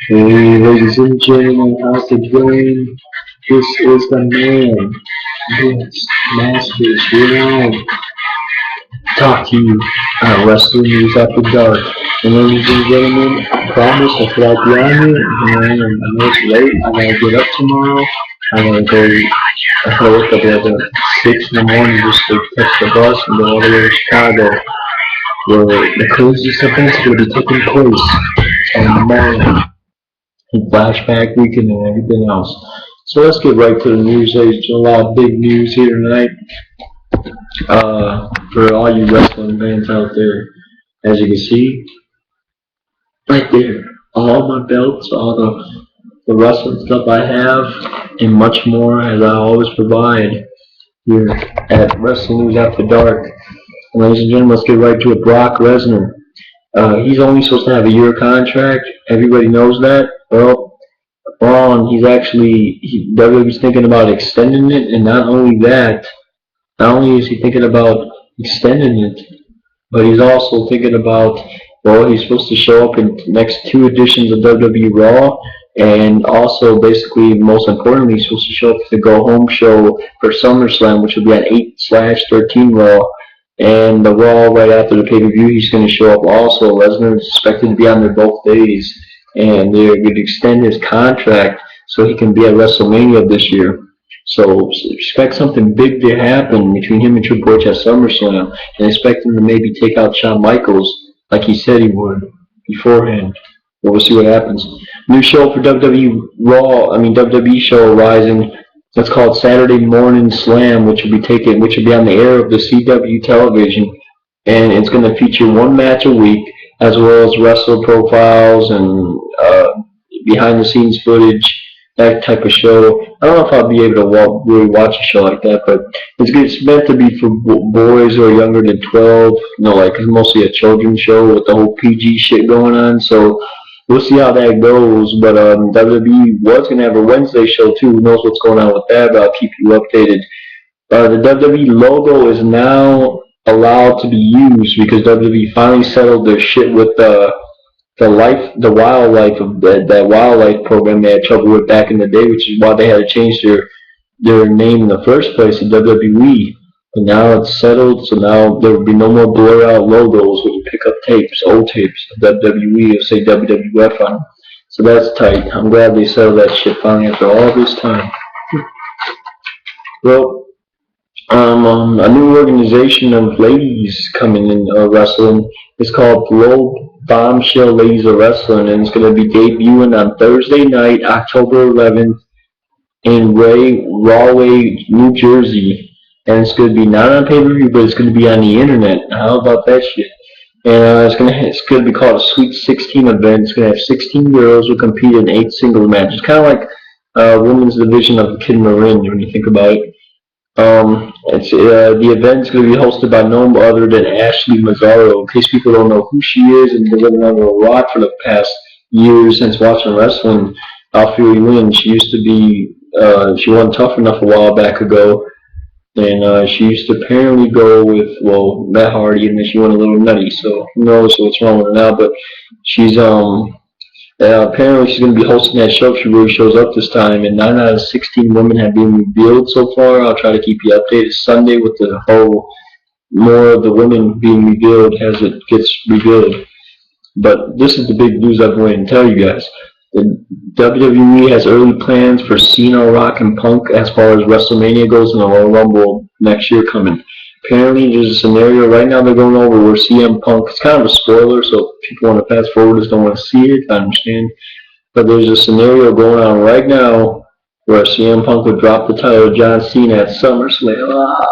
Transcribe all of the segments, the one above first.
Hey, ladies and gentlemen, how's it going? This is the man. Yes, Masters, we're on. Talk to you Wrestling News After Dark. And ladies and gentlemen, I promise I said I'd be on here. And I am. I know it's late. I gotta get up tomorrow. I gotta go. I gotta wake up at 6 in the morning just to catch the bus and go all the way to Chicago, where the craziest events will be taking place on Monday. Flashback weekend and everything else. So let's get right to the news. There's a lot of big news here tonight. For all you wrestling fans out there, as you can see, right there, all my belts, all the wrestling stuff I have, and much more as I always provide here at Wrestling News After Dark. Ladies and gentlemen, let's get right to it. Brock Lesnar. He's only supposed to have a year contract. Everybody knows that. Well, wrong. WWE's thinking about extending it, and not only is he thinking about extending it, but he's also thinking about, well, he's supposed to show up in the next two editions of WWE Raw, and also basically, most importantly, he's supposed to show up for the Go Home show for SummerSlam, which will be on 8/13 Raw. And the Raw right after the pay-per-view, he's going to show up also. Lesnar is expected to be on there both days, and they're going to extend his contract so he can be at WrestleMania this year. So expect something big to happen between him and Triple H at SummerSlam, and expect him to maybe take out Shawn Michaels like he said he would beforehand. But we'll see what happens. New show for WWE show rising. It's called Saturday Morning Slam, which will be on the air of the CW television, and it's going to feature one match a week, as well as wrestler profiles and behind-the-scenes footage, that type of show. I don't know if I'll be able to really watch a show like that, but it's meant to be for boys who are younger than 12. It's mostly a children's show with the whole PG shit going on. So we'll see how that goes. But WWE was going to have a Wednesday show too. Who knows what's going on with that? But I'll keep you updated. The WWE logo is now allowed to be used because WWE finally settled their shit with the wildlife of that wildlife program they had trouble with back in the day, which is why they had to change their name in the first place to WWE. But now it's settled, so now there will be no more blur out logos when you pick up old tapes of WWE, or say WWF on them. So that's tight. I'm glad they settled that shit finally after all this time. Well, a new organization of ladies coming in wrestling. It's called Bombshell Ladies of Wrestling, and it's going to be debuting on Thursday night, October 11th, in Rahway, New Jersey. And it's going to be not on pay-per-view, but it's going to be on the internet. How about that shit? And it's going to be called a Sweet 16 event. It's going to have 16 girls who compete in 8 singles matches. Kind of like women's division of the Kid Marin when you think about it. The event's going to be hosted by no other than Ashley Mazzaro. In case people don't know who she is and been living under a rock for the past years since watching wrestling, I'll fill you in. She used to be, she won Tough Enough a while back ago, and she used to apparently go with, Matt Hardy, and then she went a little nutty, so who knows what's wrong with her now, but she's, apparently she's going to be hosting that show if she really shows up this time, and 9 out of 16 women have been revealed so far. I'll try to keep you updated Sunday with the whole more of the women being revealed as it gets revealed. But this is the big news I've been waiting to tell you guys. The WWE has early plans for Cena, Rock, and Punk as far as WrestleMania goes in the Royal Rumble next year coming. Apparently, there's a scenario right now they're going over where CM Punk, it's kind of a spoiler, so if people want to fast forward just don't want to see it, I understand. But there's a scenario going on right now where CM Punk would drop the title to John Cena at SummerSlam.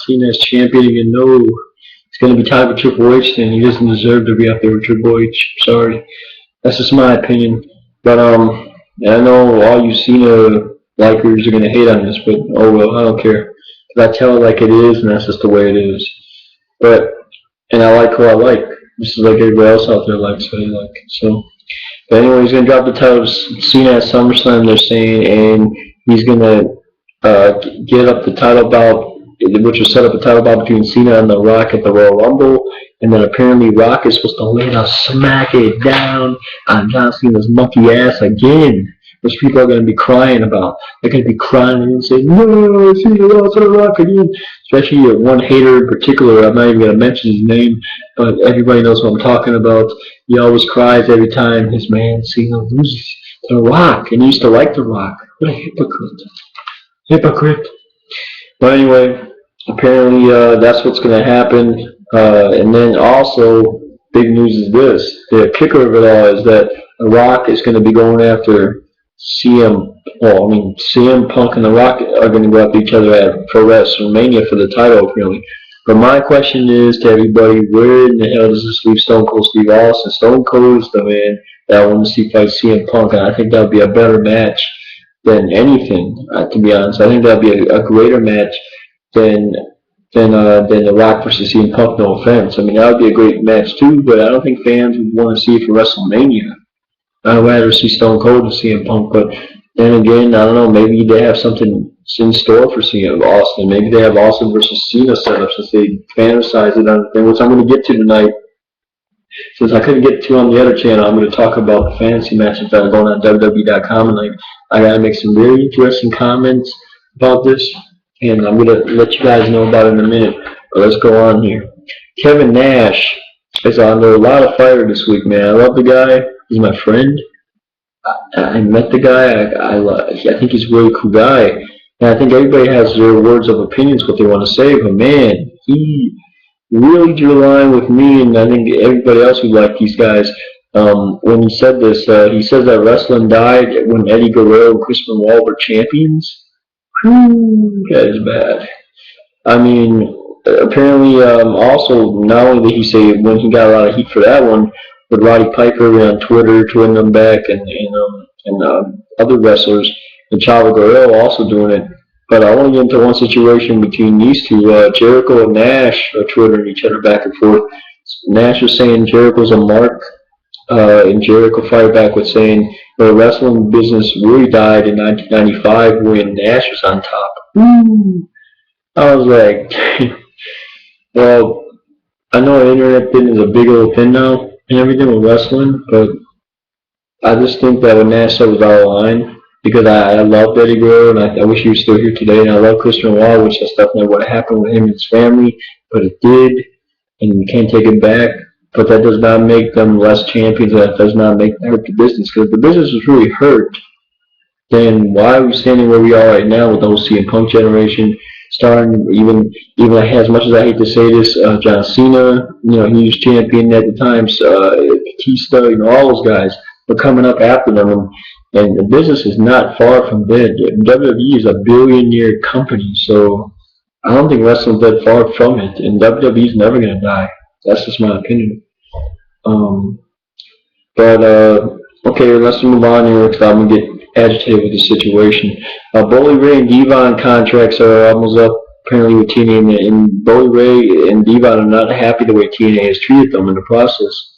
Cena's champion again. No. It's going to be time for Triple H, and he doesn't deserve to be up there with Triple H. Sorry. That's just my opinion. But, I know all you Cena likers are going to hate on this, but oh well, I don't care. I tell it like it is, and that's just the way it is. And I like who I like. Just like everybody else out there likes who they like. So, but anyway, he's going to drop the title to Cena at SummerSlam, they're saying, and he's going to get up the title bout which was set up a title bout between Cena and The Rock at the Royal Rumble. And then apparently Rock is supposed to lay down, smack it down on John Cena's monkey ass again, which people are going to be crying about. They're going to be crying and saying, no, Cena lost to The Rock again. Especially one hater in particular, I'm not even going to mention his name, but everybody knows what I'm talking about. He always cries every time his man Cena loses to The Rock, and he used to like The Rock. What a hypocrite. Hypocrite. But anyway, apparently that's what's going to happen. And then also, big news is this. The kicker of it all is that The Rock is going to be going after CM Punk and The Rock are going to go after each other at WrestleMania for the title, apparently. But my question is to everybody, where in the hell does this leave Stone Cold Steve Austin? Stone Cold is the man that I want to see fight CM Punk, and I think that would be a better match than anything, to be honest. I think that would be a greater match than The Rock versus CM Punk, no offense. I mean, that would be a great match too, but I don't think fans would want to see it for WrestleMania. I'd rather see Stone Cold than CM Punk, but then again, I don't know, maybe they have something in store for CM Austin. Maybe they have Austin versus Cena set up since they fantasize it on the thing, which I'm going to get to tonight. Since I couldn't get to on the other channel, I'm going to talk about the fantasy matches that are going on WWE.com, and I got to make some very interesting comments about this, and I'm going to let you guys know about it in a minute. But let's go on here. Kevin Nash is under a lot of fire this week, man. I love the guy. He's my friend. I met the guy. I think he's a really cool guy. And I think everybody has their words of opinions, what they want to say. But, man, he really drew a line with me, and I think everybody else who liked these guys. When he said this, he says that wrestling died when Eddie Guerrero and Chris Benoit were champions. Whew, that is bad. I mean, apparently, also, not only did he say when he got a lot of heat for that one, but Roddy Piper on Twitter, tweeting them back, and other wrestlers, and Chavo Guerrero also doing it. But I want to get into one situation between these two. Jericho and Nash are twittering each other back and forth. Nash was saying Jericho's a mark, and Jericho fired back with saying the wrestling business really died in 1995 when Nash was on top. Woo! I was like, well, I know the internet thing is a big old thing now and everything with wrestling, but I just think that when Nash said was out of line, because I love Eddie Guerrero, and I wish he was still here today, and I love Chris Benoit, which that's definitely what happened with him and his family, but it did, and you can't take it back. But that does not make them less champions, and that does not make them hurt the business, because if the business was really hurt, then why are we standing where we are right now with the whole CM Punk generation, starting even as much as I hate to say this, John Cena, he was champion at the time, Batista, all those guys were coming up after them, and the business is not far from dead. WWE is a billion-year company, so I don't think wrestling's that far from it, and WWE's never going to die. That's just my opinion. Okay, let's move on here because I'm going to get agitated with the situation. Bully Ray and Devon contracts are almost up, apparently, with TNA, and Bully Ray and Devon are not happy the way TNA has treated them in the process.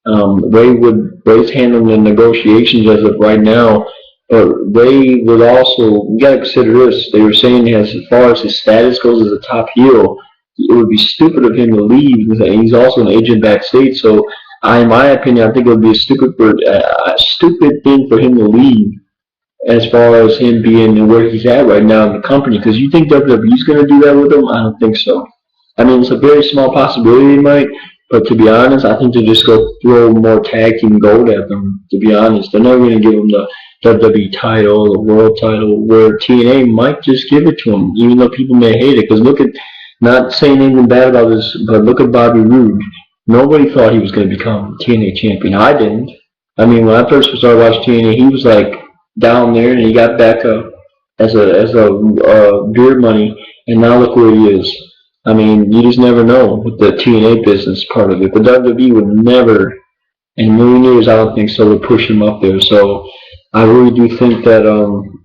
Ray's handling the negotiations as of right now, but Ray would also, you got to consider this, they were saying as far as his status goes as a top heel, it would be stupid of him to leave, and he's also an agent backstage, so in my opinion, I think it would be a stupid thing for him to leave as far as him being where he's at right now in the company, because you think WWE's going to do that with him? I don't think so. I mean, it's a very small possibility they might, but to be honest, I think they'll just go throw more tag team gold at them, to be honest. They're never going to give him the WWE title, the world title, where TNA might just give it to him, even though people may hate it. Because look at, not saying anything bad about this, but look at Bobby Roode. Nobody thought he was going to become TNA champion. I didn't. I mean, when I first started watching TNA, he was like down there, and he got back up as a beer money, and now look where he is. I mean, you just never know with the TNA business part of it. But WWE would never, in a million years, I don't think so, would push him up there. So I really do think that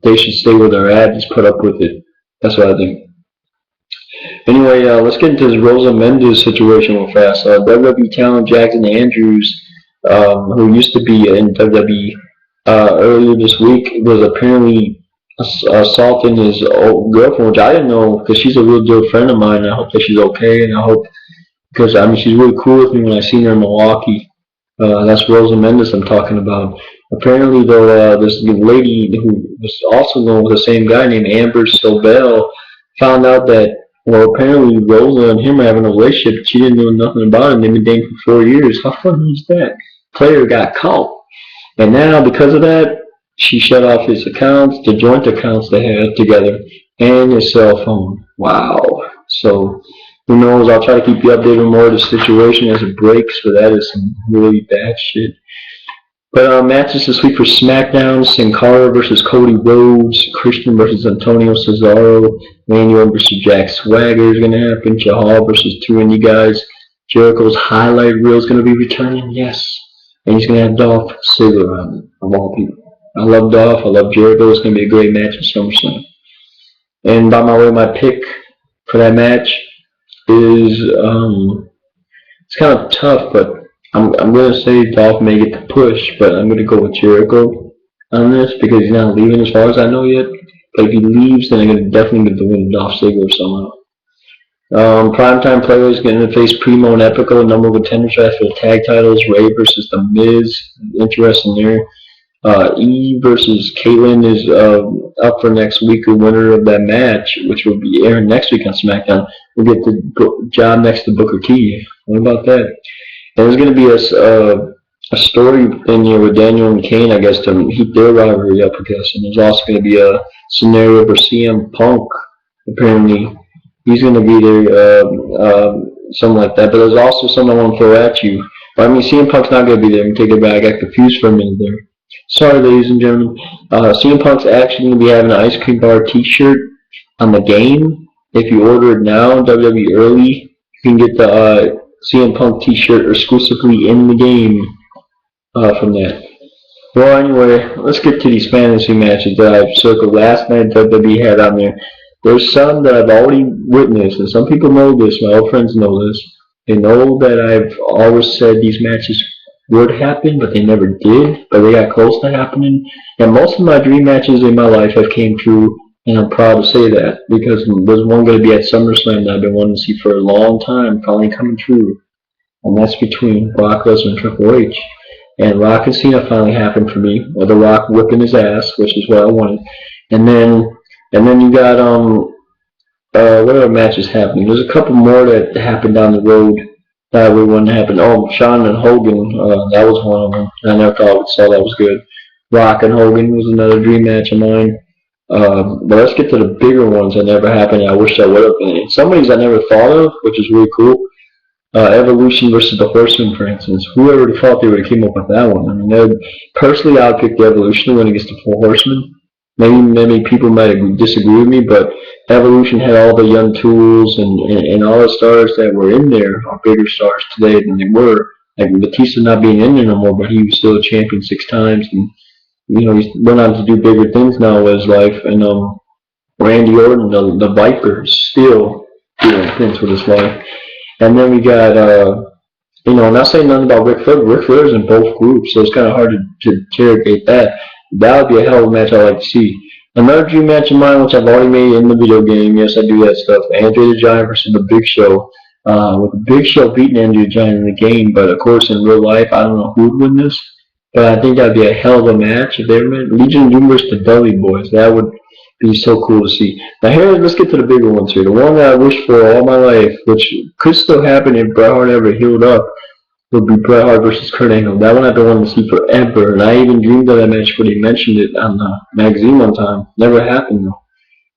they should stay where they're at and just put up with it. That's what I think. Anyway, let's get into this Rosa Mendes situation real fast. WWE talent Jackson Andrews, who used to be in WWE earlier this week, was apparently assaulting his old girlfriend, which I didn't know because she's a real dear friend of mine. I hope that she's okay, and I hope because I mean she's really cool with me when I seen her in Milwaukee. That's Rosa Mendes I'm talking about. Apparently, though, this lady who was also going with the same guy named Amber Sobel found out that, well, apparently Rosa and him are having a relationship. She didn't know nothing about it. They've been dating for 4 years. How funny is that? Player got caught. And now, because of that, she shut off his accounts, the joint accounts they had together, and his cell phone. Wow. So, who knows? I'll try to keep you updated more of the situation as it breaks, but that is some really bad shit. But matches this week for SmackDown: Sin Cara versus Cody Rhodes, Christian versus Antonio Cesaro, Manuel versus Jack Swagger is going to happen, Jahal versus two indie guys, Jericho's highlight reel is going to be returning, yes, and he's going to have Dolph Ziggler on it, of all people. I love Dolph, I love Jericho, it's going to be a great match at SummerSlam. And by my way, my pick for that match is it's kind of tough, but I'm gonna say Dolph may get the push, but I'm gonna go with Jericho on this because he's not leaving as far as I know yet. But if he leaves, then I'm gonna definitely get the win Dolph Ziggler somehow. Primetime players getting to face Primo and Epico, number of contenders for the tag titles. Ray versus The Miz, interesting there. Eve versus Caitlyn is up for next week. The winner of that match, which will be airing next week on SmackDown, will get the job next to Booker T. What about that? There's going to be a story in here with Daniel and Kane, I guess, to heat their rivalry up, I guess. And there's also going to be a scenario where CM Punk, apparently, he's going to be there, something like that. But there's also something I want to throw at you. But I mean, CM Punk's not going to be there. I'm going to take it back. I got confused for a minute there. Sorry, ladies and gentlemen. CM Punk's actually going to be having an ice cream bar t-shirt on the game. If you order it now, WWE early, you can get the CM Punk t-shirt exclusively in the game from that. Well, anyway, let's get to these fantasy matches that I've circled last night that WWE had on there. There's some that I've already witnessed, and some people know this. My old friends know this. They know that I've always said these matches would happen, but they never did. But they got close to happening. And most of my dream matches in my life have came true, and I'm proud to say that because there's one going to be at SummerSlam that I've been wanting to see for a long time, finally coming true. And that's between Brock Lesnar and Triple H. And Rock and Cena finally happened for me, with The Rock whipping his ass, which is what I wanted. And then you got what other matches happening? There's a couple more that happened down the road that really wouldn't happen. Oh, Shawn and Hogan, that was one of them. I never thought I would say that was good. Rock and Hogan was another dream match of mine. But let's get to the bigger ones that never happened. I wish I would have been. Some of these I never thought of, which is really cool. Evolution versus the Horsemen, for instance. Whoever would have thought they would have came up with that one? I mean, personally, I would pick the Evolution when against the Four Horsemen. Maybe people might disagree with me, but Evolution had all the young tools and all the stars that were in there are bigger stars today than they were. Like Batista not being in there no more, but he was still a champion 6 times, and he's went on to do bigger things now in his life. And Randy Orton, the Viper, still doing things with his life. And then we got, not saying nothing about Ric Flair. Ric Flair's in both groups, so it's kind of hard to interrogate that. That would be a hell of a match I'd like to see. Another dream match of mine, which I've already made in the video game. Yes, I do that stuff. Andre the Giant versus the Big Show. With the Big Show beating Andre the Giant in the game, but of course in real life, I don't know who would win this. But I think that'd be a hell of a match if they were made. Legion of Doom versus the Dudley Boys. That would be so cool to see. Now here, let's get to the bigger ones here. The one that I wished for all my life, which could still happen if Bret Hart ever healed up, would be Bret Hart versus Kurt Angle. That one I've been wanting to see forever, and I even dreamed of that match when he mentioned it on the magazine one time. Never happened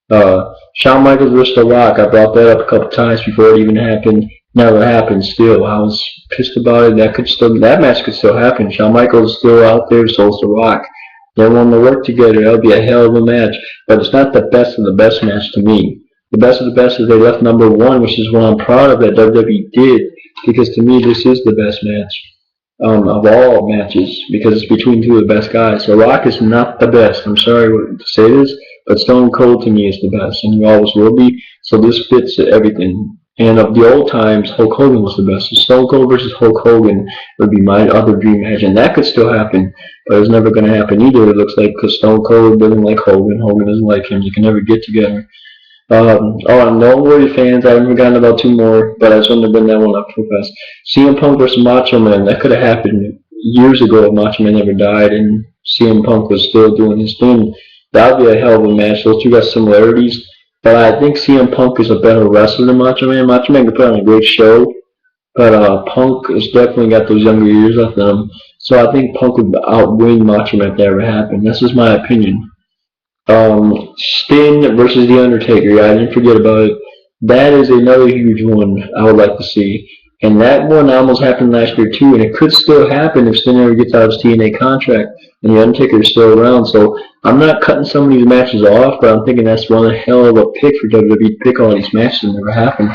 though. Shawn Michaels versus The Rock. I brought that up a couple times before it even happened. Never happened. Still, I was pissed about it. That match could still happen. Shawn Michaels is still out there, so is The Rock. They're wanting to work together. That'll be a hell of a match, but it's not the best of the best match to me. The best of the best is they left number 1, which is what I'm proud of that WWE did, because to me this is the best match of all matches, because it's between 2 of the best guys. So Rock is not the best. I'm sorry to say this, but Stone Cold to me is the best, and he always will be. So this fits everything. And of the old times, Hulk Hogan was the best. So Stone Cold versus Hulk Hogan would be my other dream match, and that could still happen, but it's never going to happen either. It looks like because Stone Cold doesn't like Hogan, Hogan doesn't like him. You can never get together. And don't worry, fans. I haven't forgotten about two more, but I just wanted to bring that one up real fast. CM Punk versus Macho Man. That could have happened years ago if Macho Man never died and CM Punk was still doing his thing. That would be a hell of a match. Those two got similarities, but I think CM Punk is a better wrestler than Macho Man. Macho Man can put on a great show, but Punk has definitely got those younger years left in him. So I think Punk would outwin Macho Man if that ever happened. That's just my opinion. Sting versus The Undertaker. Yeah, I didn't forget about it. That is another huge one I would like to see. And that one almost happened last year too, and it could still happen if Sting ever gets out of his TNA contract and The Undertaker is still around. So I'm not cutting some of these matches off, but I'm thinking that's one hell of a pick for WWE to pick all these matches that never happened.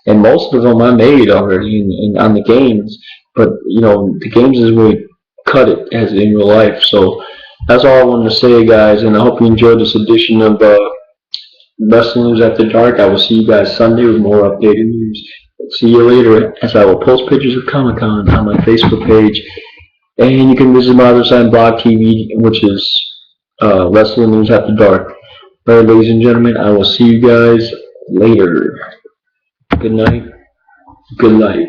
And most of them I made already on the games, but the games is really cut it as in real life. So that's all I wanted to say, guys, and I hope you enjoyed this edition of Wrestling News After Dark. I will see you guys Sunday with more updated news. See you later, as I will post pictures of Comic Con on my Facebook page, and you can visit my other site, Blog TV, which is Wrestling News After Dark. All right, ladies and gentlemen, I will see you guys later. Good night. Good night.